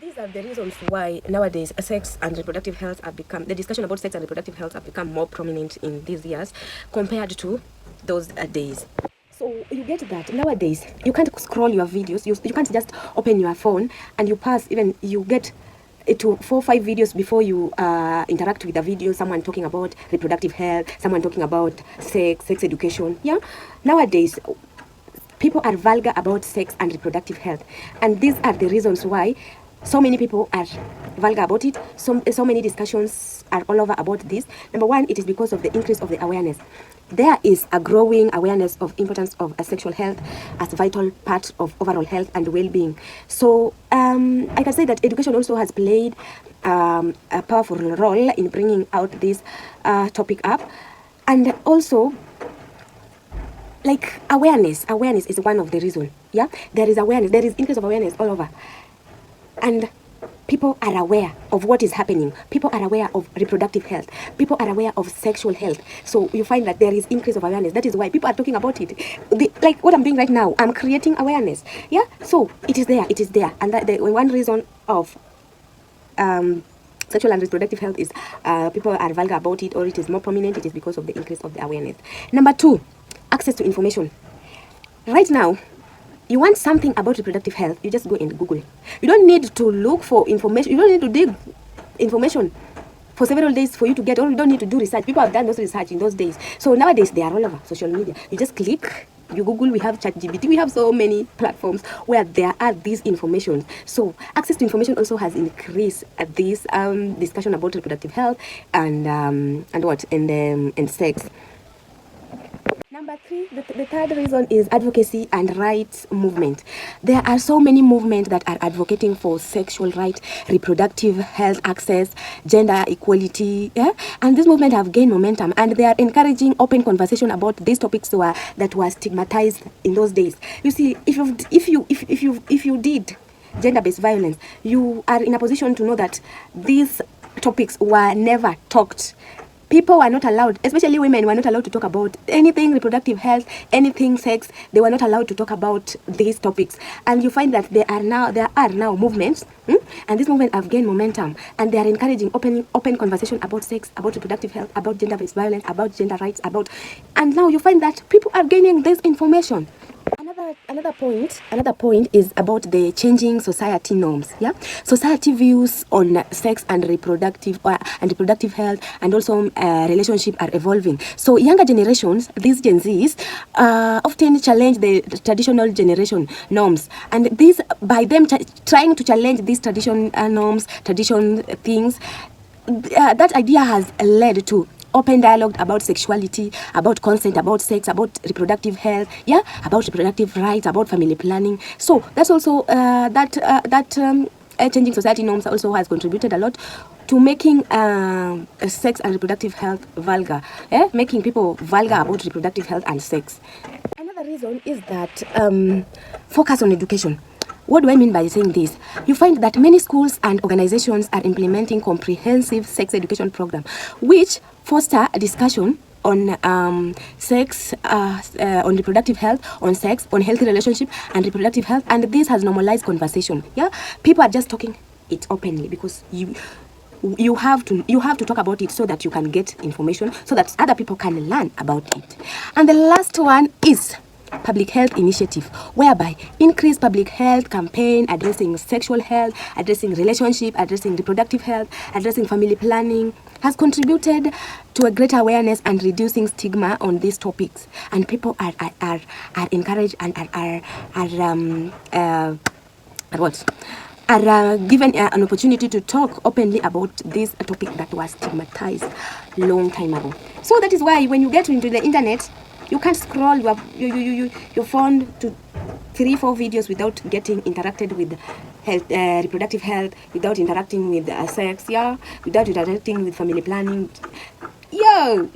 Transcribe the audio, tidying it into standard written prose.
These are the reasons why nowadays sex and reproductive health have become, the discussion about sex and reproductive health have become more prominent in these years compared to those days. So you get that nowadays you can't scroll your videos, you can't just open your phone and you pass, even you get to 4 or 5 videos before you interact with the video, someone talking about reproductive health, someone talking about sex education. Yeah, nowadays people are vulgar about sex and reproductive health, and these are the reasons why so many people are vulgar about it. So many discussions are all over about this. Number one, it is because of the increase of the awareness. There is a growing awareness of importance of sexual health as a vital part of overall health and well-being. So I can say that education also has played a powerful role in bringing out this topic up, and also like awareness is one of the reasons. Yeah, there is awareness, there is increase of awareness all over, and people are aware of what is happening. People are aware of reproductive health, people are aware of sexual health. So you find that there is increase of awareness. That is why people are talking about it. Like what I'm doing right now, I'm creating awareness. Yeah, so it is there, and that the one reason of sexual and reproductive health is people are vulgar about it, or it is more prominent. It is because of the increase of the awareness. Number two, access to information. Right now, you want something about reproductive health, you just go and Google. You don't need to look for information. You don't need to dig information for several days for you to get, or you don't need to do research. People have done those research in those days. So nowadays, they are all over social media. You just click, you Google, we have ChatGPT, we have so many platforms where there are these information. So access to information also has increased this discussion about reproductive health and sex. Number three, the third reason is advocacy and rights movement. There are so many movements that are advocating for sexual rights, reproductive health access, gender equality, yeah? And this movement have gained momentum, and they are encouraging open conversation about these topics that were stigmatized in those days. You see, if you did gender-based violence, you are in a position to know that these topics were never talked. People were not allowed, especially women, were not allowed to talk about anything reproductive health, anything sex. They were not allowed to talk about these topics. And you find that there are now movements, and this movement have gained momentum, and they are encouraging open conversation about sex, about reproductive health, about gender-based violence, about gender rights, and now you find that people are gaining this information. Another point is about the changing society norms. Yeah, society views on sex and reproductive health, and also relationship are evolving. So younger generations, these Gen Zs, often challenge the traditional generation norms, and this by them trying to challenge these tradition norms, tradition things. That idea has led to open dialogue about sexuality, about consent, about sex, about reproductive health, yeah, about reproductive rights, about family planning. So that's also changing society norms also has contributed a lot to making sex and reproductive health vulgar, making people vulgar about reproductive health and sex. Another reason is that focus on education. What do I mean by saying this? You find that many schools and organizations are implementing comprehensive sex education program, which foster a discussion on sex, on reproductive health, on sex, on healthy relationship and reproductive health, and this has normalized conversation. Yeah, people are just talking it openly because you have to talk about it so that you can get information, so that other people can learn about it. And the last one is public health initiative, whereby increased public health campaign addressing sexual health, addressing relationship, addressing reproductive health, addressing family planning has contributed to a greater awareness and reducing stigma on these topics. And people are encouraged and are given an opportunity to talk openly about this topic that was stigmatized long time ago. So that is why when you get into the internet, you can't scroll your phone to 3-4 videos without getting interacted with health, reproductive health, without interacting with sex, yeah, without interacting with family planning. Yo.